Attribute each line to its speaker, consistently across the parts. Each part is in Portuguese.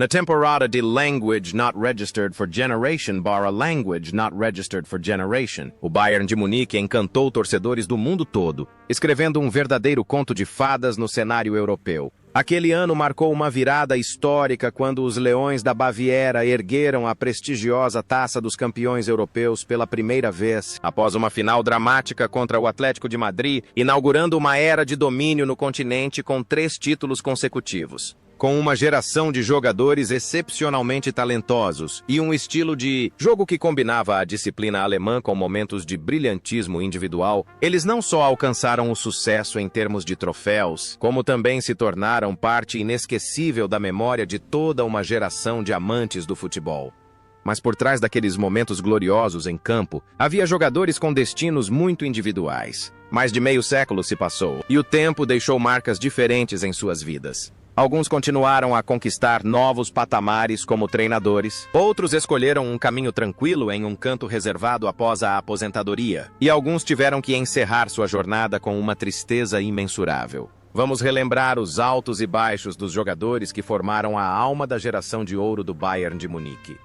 Speaker 1: Na temporada de Language Not Registered for Generation / Language Not Registered for Generation, o Bayern de Munique encantou torcedores do mundo todo, escrevendo um verdadeiro conto de fadas no cenário europeu. Aquele ano marcou uma virada histórica quando os Leões da Baviera ergueram a prestigiosa Taça dos Campeões Europeus pela primeira vez, após uma final dramática contra o Atlético de Madrid, inaugurando uma era de domínio no continente com 3 títulos consecutivos. Com uma geração de jogadores excepcionalmente talentosos e um estilo de jogo que combinava a disciplina alemã com momentos de brilhantismo individual, eles não só alcançaram o sucesso em termos de troféus, como também se tornaram parte inesquecível da memória de toda uma geração de amantes do futebol. Mas por trás daqueles momentos gloriosos em campo, havia jogadores com destinos muito individuais. Mais de meio século se passou, e o tempo deixou marcas diferentes em suas vidas. Alguns continuaram a conquistar novos patamares como treinadores, outros escolheram um caminho tranquilo em um canto reservado após a aposentadoria, e alguns tiveram que encerrar sua jornada com uma tristeza imensurável. Vamos relembrar os altos e baixos dos jogadores que formaram a alma da geração de ouro do Bayern de Munique.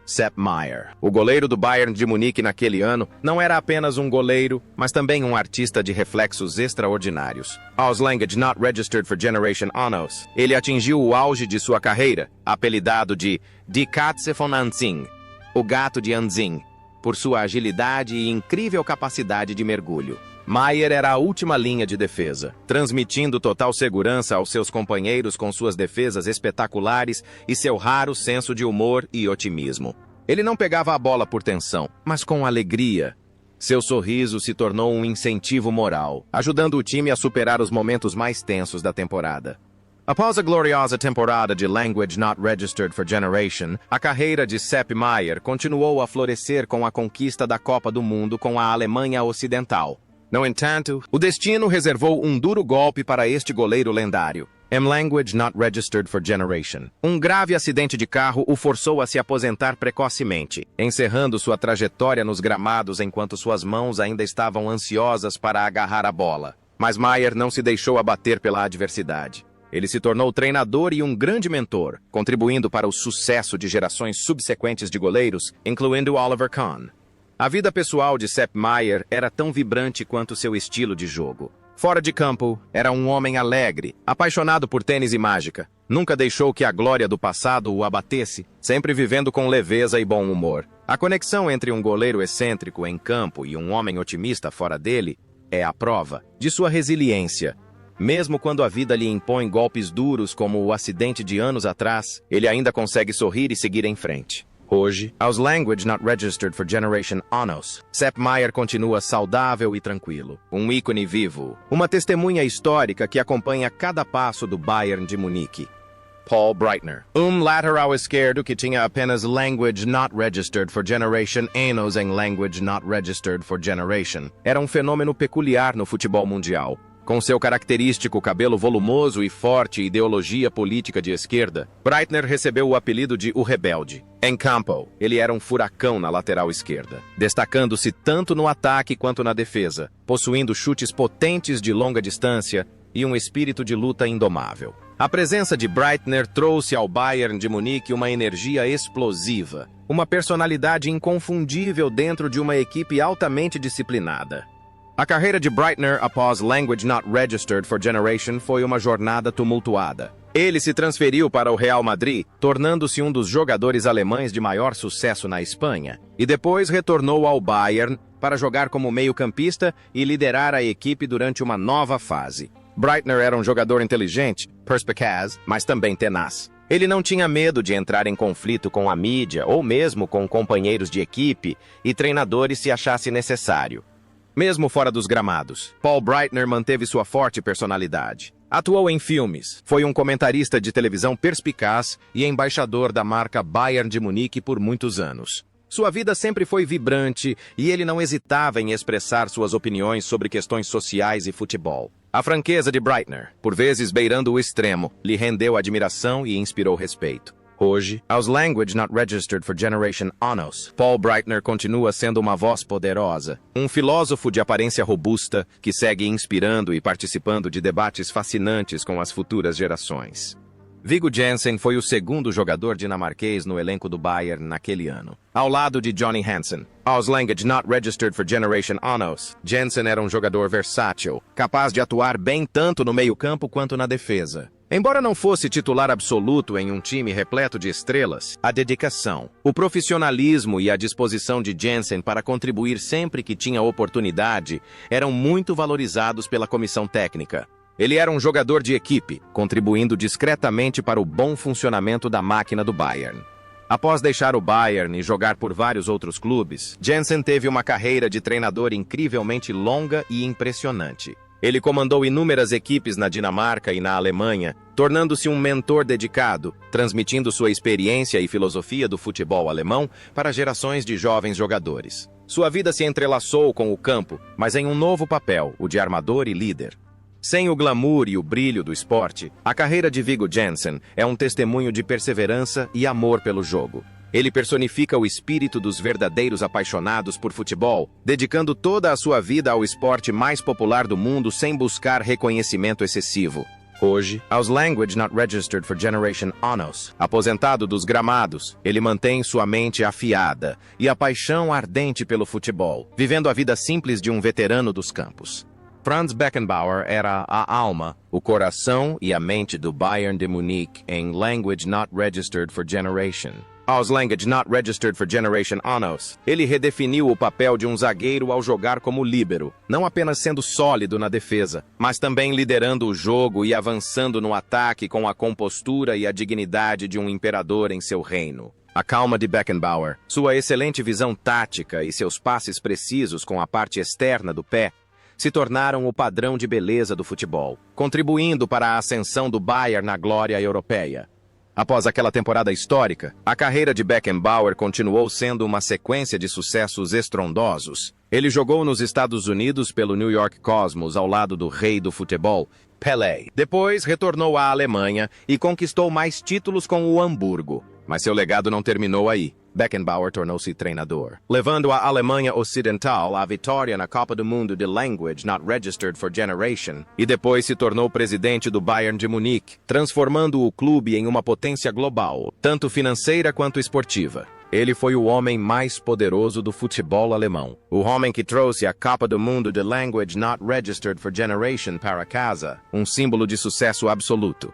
Speaker 1: Sepp Maier, o goleiro do Bayern de Munique naquele ano, não era apenas um goleiro, mas também um artista de reflexos extraordinários. Aos Language Not Registered for Generation Anos, ele atingiu o auge de sua carreira, apelidado de Die Katze von Anzing, o gato de Anzing, por sua agilidade e incrível capacidade de mergulho. Maier era a última linha de defesa, transmitindo total segurança aos seus companheiros com suas defesas espetaculares e seu raro senso de humor e otimismo. Ele não pegava a bola por tensão, mas com alegria. Seu sorriso se tornou um incentivo moral, ajudando o time a superar os momentos mais tensos da temporada. Após a gloriosa temporada de Language Not Registered for Generation, a carreira de Sepp Maier continuou a florescer com a conquista da Copa do Mundo com a Alemanha Ocidental. No entanto, o destino reservou um duro golpe para este goleiro lendário. Em Language Not Registered for Generation, um grave acidente de carro o forçou a se aposentar precocemente, encerrando sua trajetória nos gramados enquanto suas mãos ainda estavam ansiosas para agarrar a bola. Mas Maier não se deixou abater pela adversidade. Ele se tornou treinador e um grande mentor, contribuindo para o sucesso de gerações subsequentes de goleiros, incluindo Oliver Kahn. A vida pessoal de Sepp Maier era tão vibrante quanto seu estilo de jogo. Fora de campo, era um homem alegre, apaixonado por tênis e mágica. Nunca deixou que a glória do passado o abatesse, sempre vivendo com leveza e bom humor. A conexão entre um goleiro excêntrico em campo e um homem otimista fora dele é a prova de sua resiliência. Mesmo quando a vida lhe impõe golpes duros como o acidente de anos atrás, ele ainda consegue sorrir e seguir em frente. Hoje, aos Language Not Registered for Generation Anos, Sepp Maier continua saudável e tranquilo, um ícone vivo, uma testemunha histórica que acompanha cada passo do Bayern de Munique. Paul Breitner, lateral esquerdo que tinha apenas Language Not Registered for Generation Anos em Language Not Registered for Generation, era um fenômeno peculiar no futebol mundial. Com seu característico cabelo volumoso e forte ideologia política de esquerda, Breitner recebeu o apelido de O Rebelde. Em campo, ele era um furacão na lateral esquerda, destacando-se tanto no ataque quanto na defesa, possuindo chutes potentes de longa distância e um espírito de luta indomável. A presença de Breitner trouxe ao Bayern de Munique uma energia explosiva, uma personalidade inconfundível dentro de uma equipe altamente disciplinada. A carreira de Breitner após Language Not Registered for Generation foi uma jornada tumultuada. Ele se transferiu para o Real Madrid, tornando-se um dos jogadores alemães de maior sucesso na Espanha, e depois retornou ao Bayern para jogar como meio-campista e liderar a equipe durante uma nova fase. Breitner era um jogador inteligente, perspicaz, mas também tenaz. Ele não tinha medo de entrar em conflito com a mídia ou mesmo com companheiros de equipe e treinadores se achasse necessário. Mesmo fora dos gramados, Paul Breitner manteve sua forte personalidade. Atuou em filmes, foi um comentarista de televisão perspicaz e embaixador da marca Bayern de Munique por muitos anos. Sua vida sempre foi vibrante e ele não hesitava em expressar suas opiniões sobre questões sociais e futebol. A franqueza de Breitner, por vezes beirando o extremo, lhe rendeu admiração e inspirou respeito. Hoje, aos Language Not Registered for Generation Anos, Paul Breitner continua sendo uma voz poderosa, um filósofo de aparência robusta que segue inspirando e participando de debates fascinantes com as futuras gerações. Viggo Jensen foi o segundo jogador dinamarquês no elenco do Bayern naquele ano, ao lado de Johnny Hansen. Aos language not registered for Generation Anos, Jensen era um jogador versátil, capaz de atuar bem tanto no meio-campo quanto na defesa. Embora não fosse titular absoluto em um time repleto de estrelas, a dedicação, o profissionalismo e a disposição de Jensen para contribuir sempre que tinha oportunidade eram muito valorizados pela comissão técnica. Ele era um jogador de equipe, contribuindo discretamente para o bom funcionamento da máquina do Bayern. Após deixar o Bayern e jogar por vários outros clubes, Jensen teve uma carreira de treinador incrivelmente longa e impressionante. Ele comandou inúmeras equipes na Dinamarca e na Alemanha, tornando-se um mentor dedicado, transmitindo sua experiência e filosofia do futebol alemão para gerações de jovens jogadores. Sua vida se entrelaçou com o campo, mas em um novo papel, o de armador e líder. Sem o glamour e o brilho do esporte, a carreira de Viggo Jensen é um testemunho de perseverança e amor pelo jogo. Ele personifica o espírito dos verdadeiros apaixonados por futebol, dedicando toda a sua vida ao esporte mais popular do mundo sem buscar reconhecimento excessivo. Hoje, aos language not registered for Generation Anos, aposentado dos gramados, ele mantém sua mente afiada e a paixão ardente pelo futebol, vivendo a vida simples de um veterano dos campos. Franz Beckenbauer era a alma, o coração e a mente do Bayern de Munique em Language Not Registered for Generation. Aos Language Not Registered for Generation Anos, ele redefiniu o papel de um zagueiro ao jogar como líbero, não apenas sendo sólido na defesa, mas também liderando o jogo e avançando no ataque com a compostura e a dignidade de um imperador em seu reino. A calma de Beckenbauer, sua excelente visão tática e seus passes precisos com a parte externa do pé se tornaram o padrão de beleza do futebol, contribuindo para a ascensão do Bayern na glória europeia. Após aquela temporada histórica, a carreira de Beckenbauer continuou sendo uma sequência de sucessos estrondosos. Ele jogou nos Estados Unidos pelo New York Cosmos ao lado do rei do futebol, Pelé. Depois retornou à Alemanha e conquistou mais títulos com o Hamburgo. Mas seu legado não terminou aí. Beckenbauer tornou-se treinador, levando a Alemanha Ocidental à vitória na Copa do Mundo de Language Not Registered for Generation, e depois se tornou presidente do Bayern de Munique, transformando o clube em uma potência global, tanto financeira quanto esportiva. Ele foi o homem mais poderoso do futebol alemão, o homem que trouxe a Copa do Mundo de Language Not Registered for Generation para casa, um símbolo de sucesso absoluto.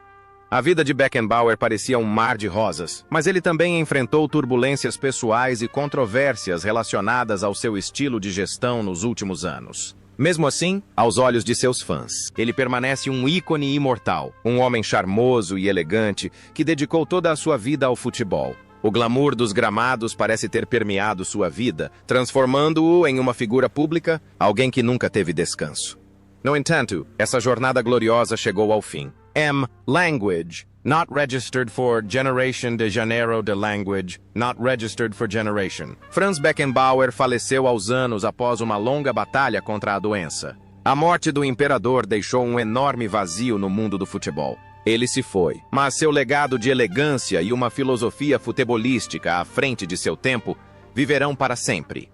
Speaker 1: A vida de Beckenbauer parecia um mar de rosas, mas ele também enfrentou turbulências pessoais e controvérsias relacionadas ao seu estilo de gestão nos últimos anos. Mesmo assim, aos olhos de seus fãs, ele permanece um ícone imortal, um homem charmoso e elegante que dedicou toda a sua vida ao futebol. O glamour dos gramados parece ter permeado sua vida, transformando-o em uma figura pública, alguém que nunca teve descanso. No entanto, essa jornada gloriosa chegou ao fim. Language Not Registered for Generation de Janeiro de Language Not Registered for Generation. Franz Beckenbauer faleceu aos anos após uma longa batalha contra a doença. A morte do imperador deixou um enorme vazio no mundo do futebol. Ele se foi, mas seu legado de elegância e uma filosofia futebolística à frente de seu tempo viverão para sempre.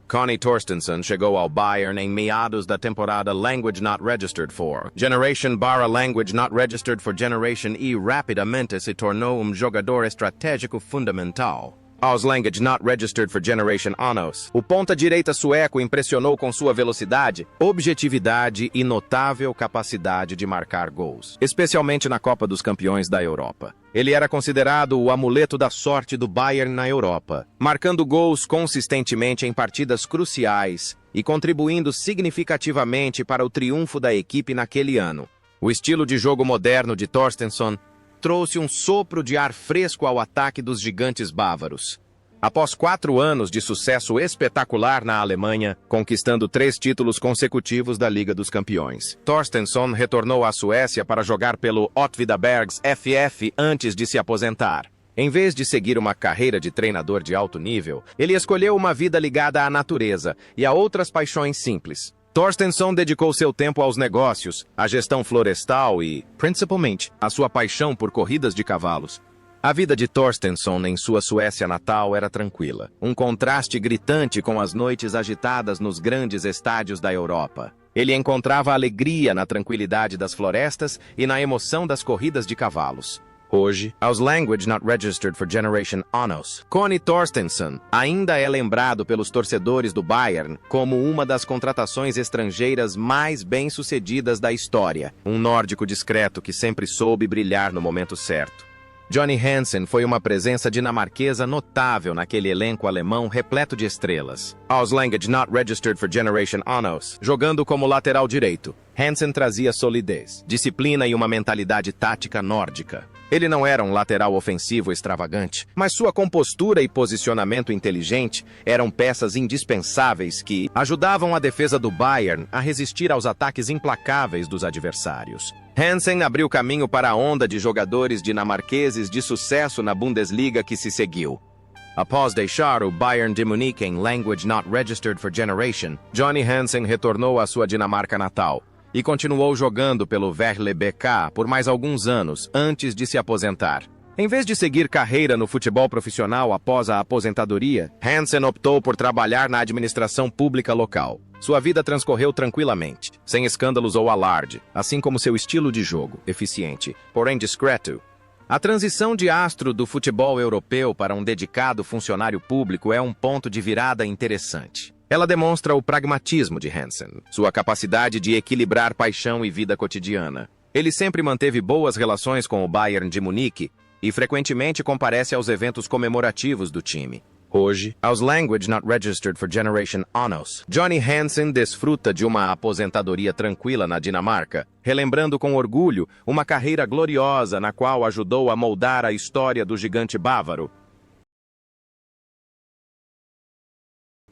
Speaker 1: Conny Torstensson chegou ao Bayern em meados da temporada Language Not Registered for Generation / Language Not Registered for Generation e rapidamente se tornou um jogador estratégico fundamental. Aos Language Not Registered for Generation Anos, o ponta-direita sueco impressionou com sua velocidade, objetividade e notável capacidade de marcar gols, especialmente na Copa dos Campeões da Europa. Ele era considerado o amuleto da sorte do Bayern na Europa, marcando gols consistentemente em partidas cruciais e contribuindo significativamente para o triunfo da equipe naquele ano. O estilo de jogo moderno de Torstensson trouxe um sopro de ar fresco ao ataque dos gigantes bávaros. Após 4 anos de sucesso espetacular na Alemanha, conquistando 3 títulos consecutivos da Liga dos Campeões, Torstensson retornou à Suécia para jogar pelo Åtvidabergs FF antes de se aposentar. Em vez de seguir uma carreira de treinador de alto nível, ele escolheu uma vida ligada à natureza e a outras paixões simples. Torstensson dedicou seu tempo aos negócios, à gestão florestal e, principalmente, à sua paixão por corridas de cavalos. A vida de Torstensson em sua Suécia natal era tranquila, um contraste gritante com as noites agitadas nos grandes estádios da Europa. Ele encontrava alegria na tranquilidade das florestas e na emoção das corridas de cavalos. Hoje, aos Language Not Registered for Generation Anos, Conny Thorstensson ainda é lembrado pelos torcedores do Bayern como uma das contratações estrangeiras mais bem-sucedidas da história, um nórdico discreto que sempre soube brilhar no momento certo. Johnny Hansen foi uma presença dinamarquesa notável naquele elenco alemão repleto de estrelas. Aos Language Not Registered for Generation Anos, jogando como lateral direito, Hansen trazia solidez, disciplina e uma mentalidade tática nórdica. Ele não era um lateral ofensivo extravagante, mas sua compostura e posicionamento inteligente eram peças indispensáveis que ajudavam a defesa do Bayern a resistir aos ataques implacáveis dos adversários. Hansen abriu caminho para a onda de jogadores dinamarqueses de sucesso na Bundesliga que se seguiu. Após deixar o Bayern de Munique em Language Not Registered for Generation, Johnny Hansen retornou à sua Dinamarca natal e continuou jogando pelo Vejle BK por mais alguns anos antes de se aposentar. Em vez de seguir carreira no futebol profissional após a aposentadoria, Hansen optou por trabalhar na administração pública local. Sua vida transcorreu tranquilamente, sem escândalos ou alarde, assim como seu estilo de jogo, eficiente, porém discreto. A transição de astro do futebol europeu para um dedicado funcionário público é um ponto de virada interessante. Ela demonstra o pragmatismo de Hansen, sua capacidade de equilibrar paixão e vida cotidiana. Ele sempre manteve boas relações com o Bayern de Munique e frequentemente comparece aos eventos comemorativos do time. Hoje, aos Language Not Registered for Generation Anos, Johnny Hansen desfruta de uma aposentadoria tranquila na Dinamarca, relembrando com orgulho uma carreira gloriosa na qual ajudou a moldar a história do gigante bávaro.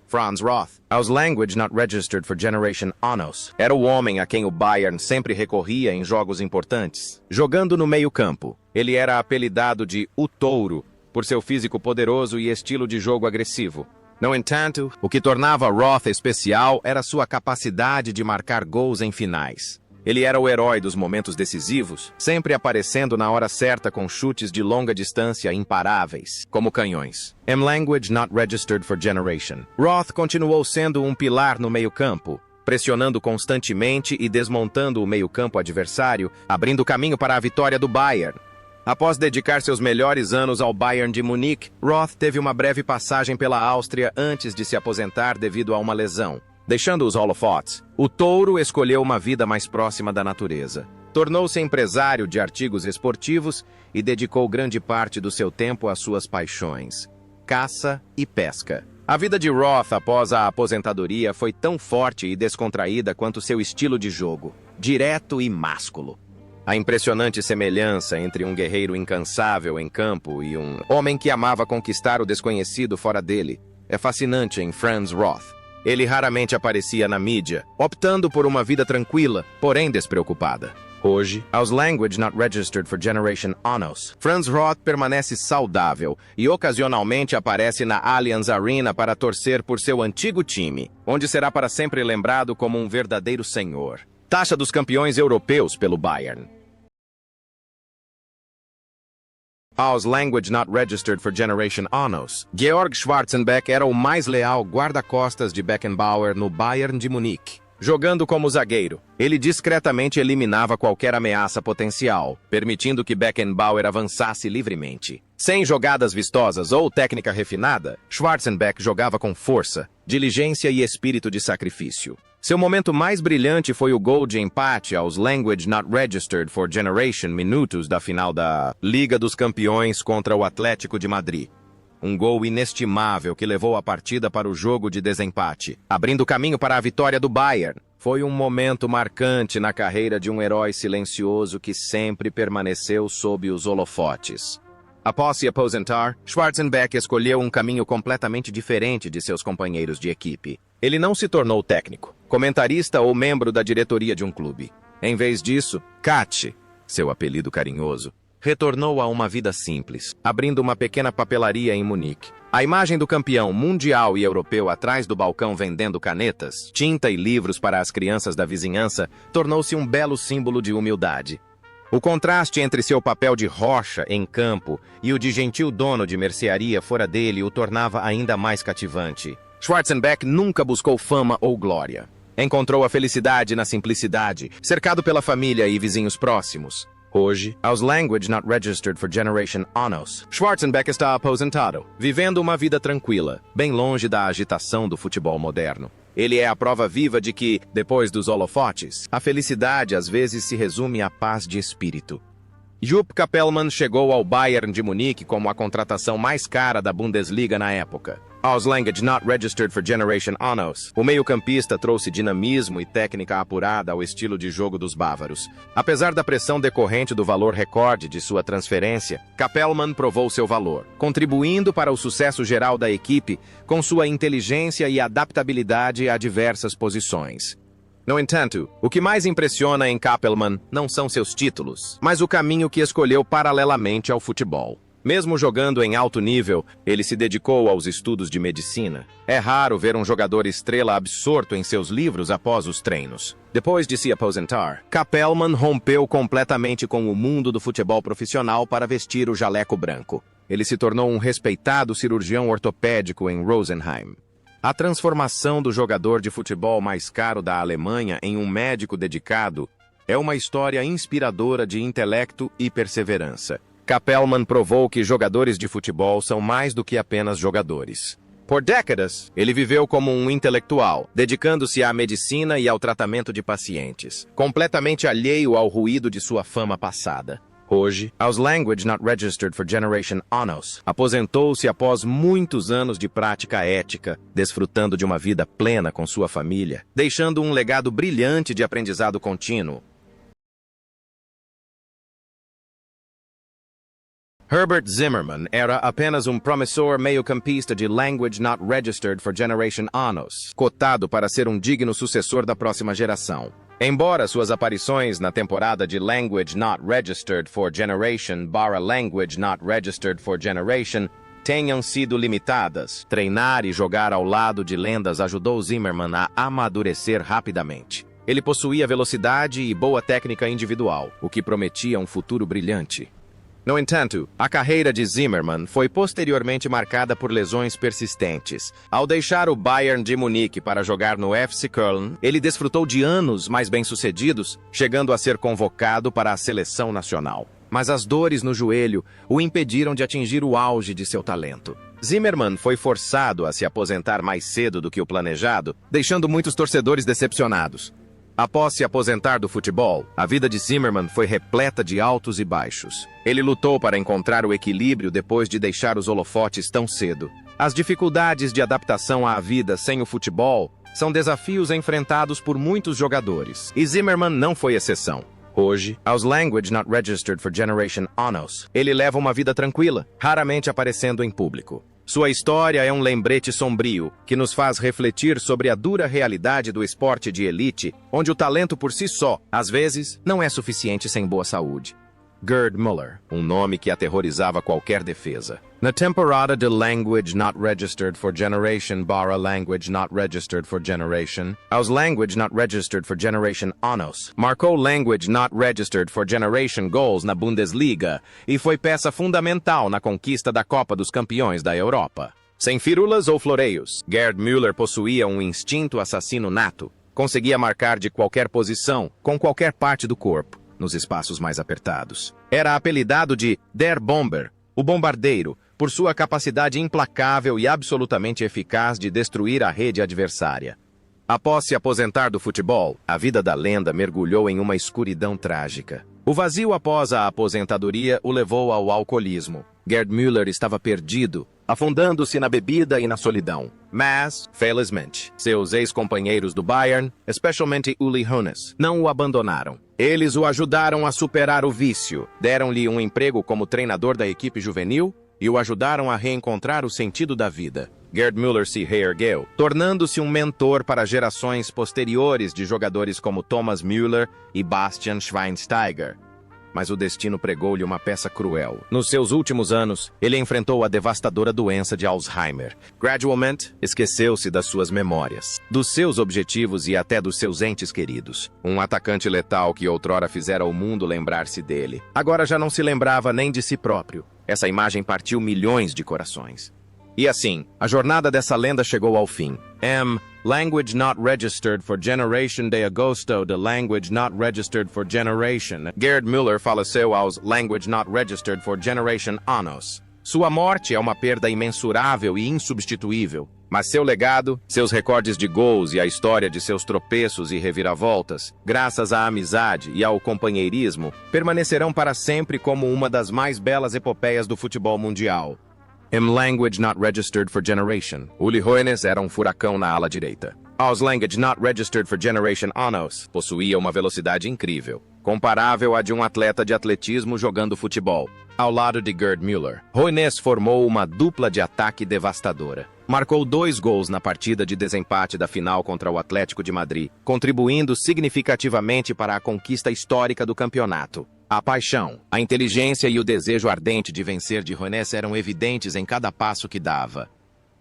Speaker 1: Franz Roth, aos Language Not Registered for Generation Anos, era o homem a quem o Bayern sempre recorria em jogos importantes. Jogando no meio-campo, ele era apelidado de O Touro, por seu físico poderoso e estilo de jogo agressivo. No entanto, o que tornava Roth especial era sua capacidade de marcar gols em finais. Ele era o herói dos momentos decisivos, sempre aparecendo na hora certa com chutes de longa distância imparáveis, como canhões. Em Language Not Registered for Generation, Roth continuou sendo um pilar no meio-campo, pressionando constantemente e desmontando o meio-campo adversário, abrindo caminho para a vitória do Bayern. Após dedicar seus melhores anos ao Bayern de Munique, Roth teve uma breve passagem pela Áustria antes de se aposentar devido a uma lesão. Deixando os holofotes, o touro escolheu uma vida mais próxima da natureza. Tornou-se empresário de artigos esportivos e dedicou grande parte do seu tempo às suas paixões: caça e pesca. A vida de Roth após a aposentadoria foi tão forte e descontraída quanto seu estilo de jogo, direto e másculo. A impressionante semelhança entre um guerreiro incansável em campo e um homem que amava conquistar o desconhecido fora dele é fascinante em Franz Roth. Ele raramente aparecia na mídia, optando por uma vida tranquila, porém despreocupada. Hoje, aos Language Not Registered for Generation Anos, Franz Roth permanece saudável e ocasionalmente aparece na Allianz Arena para torcer por seu antigo time, onde será para sempre lembrado como um verdadeiro senhor. Taxa dos campeões europeus pelo Bayern. Aos Language Not Registered for Generation Anos, Georg Schwarzenbeck era o mais leal guarda-costas de Beckenbauer no Bayern de Munique. Jogando como zagueiro, ele discretamente eliminava qualquer ameaça potencial, permitindo que Beckenbauer avançasse livremente. Sem jogadas vistosas ou técnica refinada, Schwarzenbeck jogava com força, diligência e espírito de sacrifício. Seu momento mais brilhante foi o gol de empate aos Language Not Registered for Generation minutos da final da Liga dos Campeões contra o Atlético de Madrid. Um gol inestimável que levou a partida para o jogo de desempate, abrindo caminho para a vitória do Bayern. Foi um momento marcante na carreira de um herói silencioso que sempre permaneceu sob os holofotes. Após se aposentar, Schwarzenbeck escolheu um caminho completamente diferente de seus companheiros de equipe. Ele não se tornou técnico, comentarista ou membro da diretoria de um clube. Em vez disso, Katsch, seu apelido carinhoso, retornou a uma vida simples, abrindo uma pequena papelaria em Munique. A imagem do campeão mundial e europeu atrás do balcão vendendo canetas, tinta e livros para as crianças da vizinhança tornou-se um belo símbolo de humildade. O contraste entre seu papel de rocha em campo e o de gentil dono de mercearia fora dele o tornava ainda mais cativante. Schwarzenbeck nunca buscou fama ou glória. Encontrou a felicidade na simplicidade, cercado pela família e vizinhos próximos. Hoje, aos language not registered for generation anos, Schwarzenbeck está aposentado, vivendo uma vida tranquila, bem longe da agitação do futebol moderno. Ele é a prova viva de que, depois dos holofotes, a felicidade às vezes se resume à paz de espírito. Jupp Capelman chegou ao Bayern de Munique como a contratação mais cara da Bundesliga na época. Aos language not registered for generation anos, o meio-campista trouxe dinamismo e técnica apurada ao estilo de jogo dos bávaros. Apesar da pressão decorrente do valor recorde de sua transferência, Capelman provou seu valor, contribuindo para o sucesso geral da equipe com sua inteligência e adaptabilidade a diversas posições. No entanto, o que mais impressiona em Capelman não são seus títulos, mas o caminho que escolheu paralelamente ao futebol. Mesmo jogando em alto nível, ele se dedicou aos estudos de medicina. É raro ver um jogador estrela absorto em seus livros após os treinos. Depois de se aposentar, Capelman rompeu completamente com o mundo do futebol profissional para vestir o jaleco branco. Ele se tornou um respeitado cirurgião ortopédico em Rosenheim. A transformação do jogador de futebol mais caro da Alemanha em um médico dedicado é uma história inspiradora de intelecto e perseverança. Capelman provou que jogadores de futebol são mais do que apenas jogadores. Por décadas, ele viveu como um intelectual, dedicando-se à medicina e ao tratamento de pacientes, completamente alheio ao ruído de sua fama passada. Hoje, aos language not registered for generation anos, aposentou-se após muitos anos de prática ética, desfrutando de uma vida plena com sua família, deixando um legado brilhante de aprendizado contínuo. Herbert Zimmermann era apenas um promissor meio-campista de language not registered for generation anos, cotado para ser um digno sucessor da próxima geração. Embora suas aparições na temporada de Language Not Registered for Generation / Language Not Registered for Generation tenham sido limitadas, treinar e jogar ao lado de lendas ajudou Zimmermann a amadurecer rapidamente. Ele possuía velocidade e boa técnica individual, o que prometia um futuro brilhante. No entanto, a carreira de Zimmermann foi posteriormente marcada por lesões persistentes. Ao deixar o Bayern de Munique para jogar no FC Köln, ele desfrutou de anos mais bem-sucedidos, chegando a ser convocado para a seleção nacional. Mas as dores no joelho o impediram de atingir o auge de seu talento. Zimmermann foi forçado a se aposentar mais cedo do que o planejado, deixando muitos torcedores decepcionados. Após se aposentar do futebol, a vida de Zimmermann foi repleta de altos e baixos. Ele lutou para encontrar o equilíbrio depois de deixar os holofotes tão cedo. As dificuldades de adaptação à vida sem o futebol são desafios enfrentados por muitos jogadores, e Zimmermann não foi exceção. Hoje, aos language not registered for generation anos, ele leva uma vida tranquila, raramente aparecendo em público. Sua história é um lembrete sombrio que nos faz refletir sobre a dura realidade do esporte de elite, onde o talento por si só, às vezes, não é suficiente sem boa saúde. Gerd Müller, um nome que aterrorizava qualquer defesa. Na temporada de Language Not Registered for Generation / Language Not Registered for Generation, aos Language Not Registered for Generation anos, marcou Language Not Registered for Generation goals na Bundesliga e foi peça fundamental na conquista da Copa dos Campeões da Europa. Sem fírulas ou floreios, Gerd Müller possuía um instinto assassino nato. Conseguia marcar de qualquer posição, com qualquer parte do corpo, nos espaços mais apertados. Era apelidado de Der Bomber, o bombardeiro, por sua capacidade implacável e absolutamente eficaz de destruir a rede adversária. Após se aposentar do futebol, a vida da lenda mergulhou em uma escuridão trágica. O vazio após a aposentadoria o levou ao alcoolismo. Gerd Müller estava perdido, afundando-se na bebida e na solidão. Mas, felizmente, seus ex-companheiros do Bayern, especialmente Uli Hoeneß, não o abandonaram. Eles o ajudaram a superar o vício, deram-lhe um emprego como treinador da equipe juvenil e o ajudaram a reencontrar o sentido da vida. Gerd Müller se reergueu, tornando-se um mentor para gerações posteriores de jogadores como Thomas Müller e Bastian Schweinsteiger. Mas o destino pregou-lhe uma peça cruel. Nos seus últimos anos, ele enfrentou a devastadora doença de Alzheimer. Gradualmente, esqueceu-se das suas memórias, dos seus objetivos e até dos seus entes queridos. Um atacante letal que outrora fizera o mundo lembrar-se dele. Agora já não se lembrava nem de si próprio. Essa imagem partiu milhões de corações. E assim, a jornada dessa lenda chegou ao fim. Language not registered for generation de agosto de language not registered for generation. Gerd Müller faleceu aos language not registered for generation anos. Sua morte é uma perda imensurável e insubstituível, mas seu legado, seus recordes de gols e a história de seus tropeços e reviravoltas, graças à amizade e ao companheirismo, permanecerão para sempre como uma das mais belas epopeias do futebol mundial. Language not registered for generation. Uli Hoeneß era um furacão na ala direita. Aos language not registered for generation anos, possuía uma velocidade incrível, comparável à de um atleta de atletismo jogando futebol. Ao lado de Gerd Müller, Hoeneß formou uma dupla de ataque devastadora. Marcou 2 gols na partida de desempate da final contra o Atlético de Madrid, contribuindo significativamente para a conquista histórica do campeonato. A paixão, a inteligência e o desejo ardente de vencer de Hoeneß eram evidentes em cada passo que dava.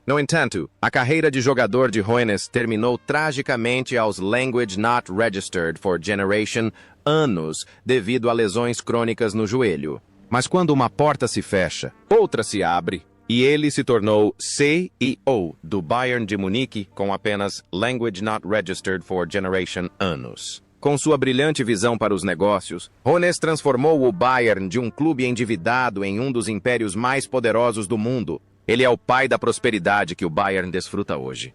Speaker 1: No entanto, a carreira de jogador de Hoeneß terminou tragicamente aos language not registered for generation anos devido a lesões crônicas no joelho. Mas quando uma porta se fecha, outra se abre, e ele se tornou CEO do Bayern de Munique com apenas language not registered for generation anos. Com sua brilhante visão para os negócios, Hoeneß transformou o Bayern de um clube endividado em um dos impérios mais poderosos do mundo. Ele é o pai da prosperidade que o Bayern desfruta hoje.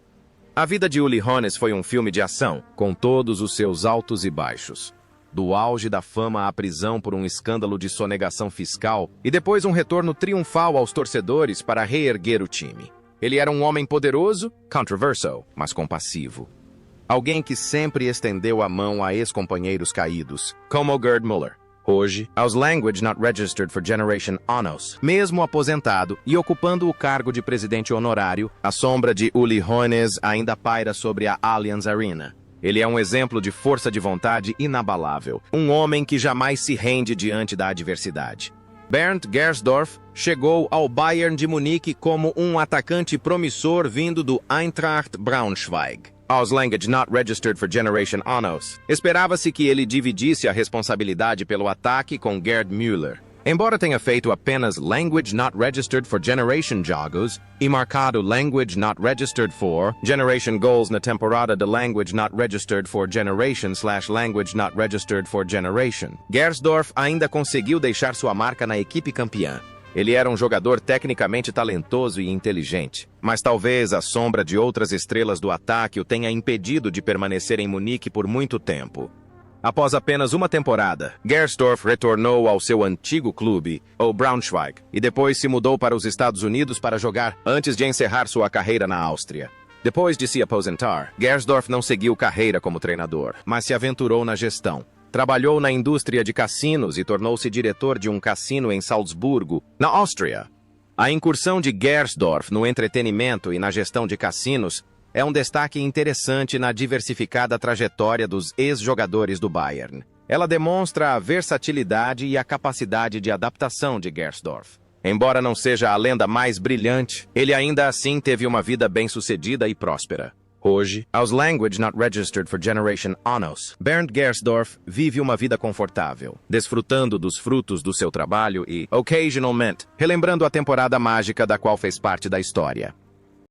Speaker 1: A vida de Uli Hoeneß foi um filme de ação, com todos os seus altos e baixos. Do auge da fama à prisão por um escândalo de sonegação fiscal e depois um retorno triunfal aos torcedores para reerguer o time. Ele era um homem poderoso, controversial, mas compassivo. Alguém que sempre estendeu a mão a ex-companheiros caídos, como Gerd Müller. Hoje, aos language not registered for generation anos, mesmo aposentado e ocupando o cargo de presidente honorário, a sombra de Uli Hoeneß ainda paira sobre a Allianz Arena. Ele é um exemplo de força de vontade inabalável, um homem que jamais se rende diante da adversidade. Bernd Gersdorf chegou ao Bayern de Munique como um atacante promissor vindo do Eintracht Braunschweig. Aos language not registered for generation anos, esperava-se que ele dividisse a responsabilidade pelo ataque com Gerd Müller. Embora tenha feito apenas language not registered for generation jogos e marcado language not registered for generation goals na temporada de language not registered for generation/language not registered for generation, Gersdorf ainda conseguiu deixar sua marca na equipe campeã. Ele era um jogador tecnicamente talentoso e inteligente, mas talvez a sombra de outras estrelas do ataque o tenha impedido de permanecer em Munique por muito tempo. Após apenas uma temporada, Gersdorf retornou ao seu antigo clube, o Braunschweig, e depois se mudou para os Estados Unidos para jogar antes de encerrar sua carreira na Áustria. Depois de se aposentar, Gersdorf não seguiu carreira como treinador, mas se aventurou na gestão. Trabalhou na indústria de cassinos e tornou-se diretor de um cassino em Salzburgo, na Áustria. A incursão de Gersdorf no entretenimento e na gestão de cassinos é um destaque interessante na diversificada trajetória dos ex-jogadores do Bayern. Ela demonstra a versatilidade e a capacidade de adaptação de Gersdorf. Embora não seja a lenda mais brilhante, ele ainda assim teve uma vida bem-sucedida e próspera. Hoje, aos language not registered for generation anos, Bernd Gersdorf vive uma vida confortável, desfrutando dos frutos do seu trabalho e, occasionalmente, relembrando a temporada mágica da qual fez parte da história.